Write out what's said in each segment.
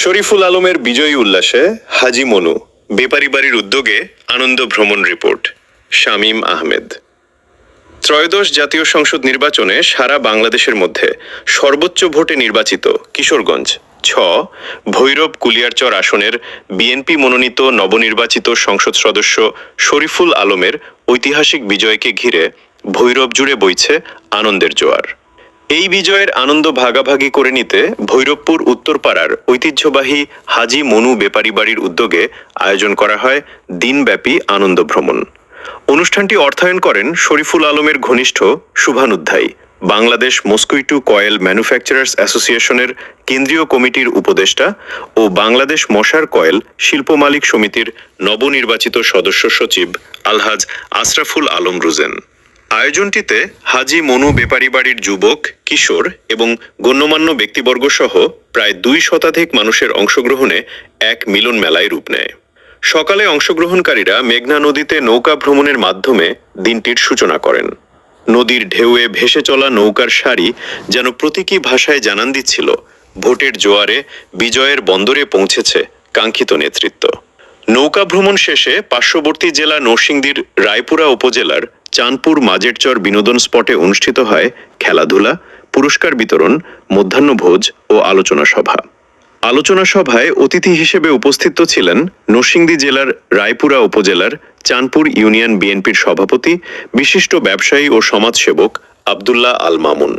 শরীফুল আলমের বিজয়ী উল্লাসে হাজি মনু বেপারি বাড়ির উদ্যোগে আনন্দ ভ্রমণ রিপোর্ট। শামীম আহমেদ। ত্রয়োদশ জাতীয় সংসদ নির্বাচনে সারা বাংলাদেশের মধ্যে সর্বোচ্চ ভোটে নির্বাচিত কিশোরগঞ্জ ৬ ভৈরব কুলিয়ারচর আসনের বিএনপি মনোনীত নবনির্বাচিত সংসদ সদস্য শরীফুল আলমের ঐতিহাসিক বিজয়কে ঘিরে ভৈরব জুড়ে বইছে আনন্দের জোয়ার। এই বিজয়ের আনন্দ ভাগাভাগি করে নিতে ভৈরবপুর উত্তরপাড়ার ঐতিহ্যবাহী হাজি মনু বেপারি বাড়ির উদ্যোগে আয়োজন করা হয় দিনব্যাপী আনন্দ ভ্রমণ। অনুষ্ঠানটি অর্থায়ন করেন শরীফুল আলমের ঘনিষ্ঠ শুভানুধ্যায়ী বাংলাদেশ মস্কুইটো কয়েল ম্যানুফ্যাকচারার্স অ্যাসোসিয়েশনের কেন্দ্রীয় কমিটির উপদেষ্টা ও বাংলাদেশ মশার কয়েল শিল্প মালিক সমিতির নবনির্বাচিত সদস্য সচিব আলহাজ আশরাফুল আলম রুজেন। আয়োজনটিতে হাজি মনু বেপারি বাড়ির যুবক, কিশোর এবং গণ্যমান্য ব্যক্তিবর্গ সহ প্রায় ২ শতাধিক মানুষের অংশগ্রহণে এক মিলন মেলায় রূপ নেয়। সকালে অংশগ্রহণকারীরা মেঘনা নদীতে নৌকা ভ্রমণের মাধ্যমে দিনটির সূচনা করেন। নদীর ঢেউয়ে ভেসে চলা নৌকার সারি যেন প্রতীকী ভাষায় জানান দিচ্ছিল ভোটের জোয়ারে বিজয়ের বন্দরে পৌঁছেছে কাঙ্ক্ষিত নেতৃত্ব। নৌকা ভ্রমণ শেষে পার্শ্ববর্তী জেলা নরসিংদীর রায়পুরা উপজেলার চাঁদপুর মাঝেরচর বিনোদন স্পটে অনুষ্ঠিত হয় খেলাধুলা, পুরস্কার বিতরণ, মধ্যাহ্নভোজ ও আলোচনা সভা। আলোচনা সভায় অতিথি হিসেবে উপস্থিত ছিলেন নরসিংদী জেলার রায়পুরা উপজেলার চাঁদপুর ইউনিয়ন বিএনপির সভাপতি, বিশিষ্ট ব্যবসায়ী ও সমাজসেবক আব্দুল্লাহ আল মামুন।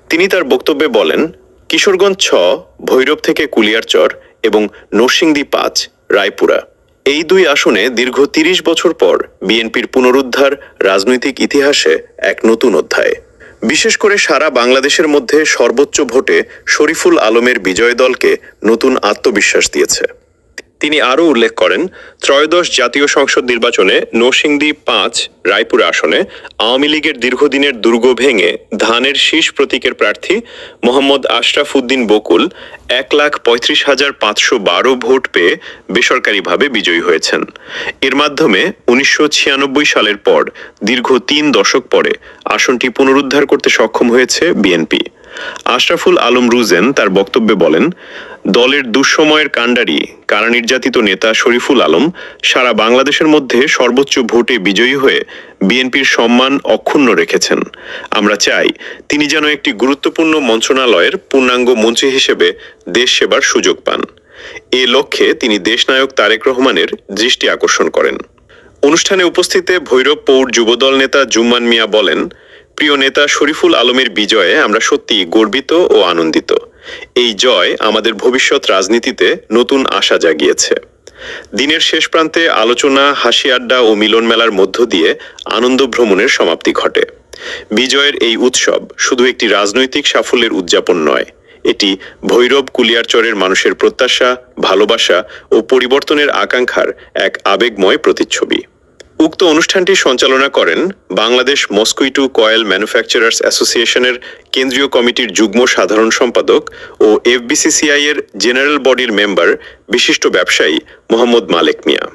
তিনি তার বক্তব্যে বলেন, কিশোরগঞ্জ ৬ ভৈরব থেকে কুলিয়ারচর এবং নরসিংদী ৫ রায়পুরা এই ২ আসনে দীর্ঘ ৩০ বছর পর বিএনপির পুনরুদ্ধার রাজনৈতিক ইতিহাসে এক নতুন অধ্যায়। বিশেষ করে সারা বাংলাদেশের মধ্যে সর্বোচ্চ ভোটে শরীফুল আলমের বিজয় দলকে নতুন আত্মবিশ্বাস দিয়েছে। তিনি আরও উল্লেখ করেন, ত্রয়োদশ জাতীয় সংসদ নির্বাচনে নরসিংদী ৫ রায়পুরা আসনে আওয়ামী লীগের দীর্ঘদিনের দুর্গ ভেঙে ধানের শীষ প্রতীকের প্রার্থী মোহাম্মদ আশরাফ উদ্দিন বকুল ১,৩৫,৫১২ ভোট পেয়ে বেসরকারিভাবে বিজয়ী হয়েছেন। এর মাধ্যমে ১৯৯৬ সালের পর দীর্ঘ ৩ দশক পরে আসনটি পুনরুদ্ধার করতে সক্ষম হয়েছে বিএনপি। আশরাফুল আলম রুজেন তার বক্তব্যে বলেন, দলের দুঃসময়ের কাণ্ডারি কারা নির্যাতিত নেতা শরীফুল আলম সারা বাংলাদেশের মধ্যে সর্বোচ্চ ভোটে বিজয়ী হয়ে বিএনপির সম্মান অক্ষুণ্ণ রেখেছেন। আমরা চাই তিনি যেন একটি গুরুত্বপূর্ণ মন্ত্রণালয়ের পূর্ণাঙ্গ মন্ত্রী হিসেবে দেশ সেবার সুযোগ পান। এ লক্ষ্যে তিনি দেশনায়ক তারেক রহমানের দৃষ্টি আকর্ষণ করেন। অনুষ্ঠানে উপস্থিত ভৈরব পৌর যুবদল নেতা জুম্মান মিয়া বলেন, প্রিয় নেতা শরীফুল আলমের বিজয়ে আমরা সত্যি গর্বিত ও আনন্দিত। এই জয় আমাদের ভবিষ্যৎ রাজনীতিতে নতুন আশা জাগিয়েছে। দিনের শেষ প্রান্তে আলোচনা, হাসি আড্ডা ও মিলন মেলার মধ্য দিয়ে আনন্দ ভ্রমণের সমাপ্তি ঘটে। বিজয়ের এই উৎসব শুধু একটি রাজনৈতিক সাফল্যের উদযাপন নয়, এটি ভৈরব কুলিয়ারচরের মানুষের প্রত্যাশা, ভালোবাসা ও পরিবর্তনের আকাঙ্ক্ষার এক আবেগময় প্রতিচ্ছবি। উক্ত অনুষ্ঠানটি সঞ্চালনা করেন বাংলাদেশ মস্কুইটো কয়েল ম্যানুফ্যাকচারার্স অ্যাসোসিয়েশনের কেন্দ্রীয় কমিটির যুগ্ম সাধারণ সম্পাদক ও এফবিসিসিআই এর জেনারেল বডির মেম্বার বিশিষ্ট ব্যবসায়ী মোহাম্মদ মালেক মিয়া।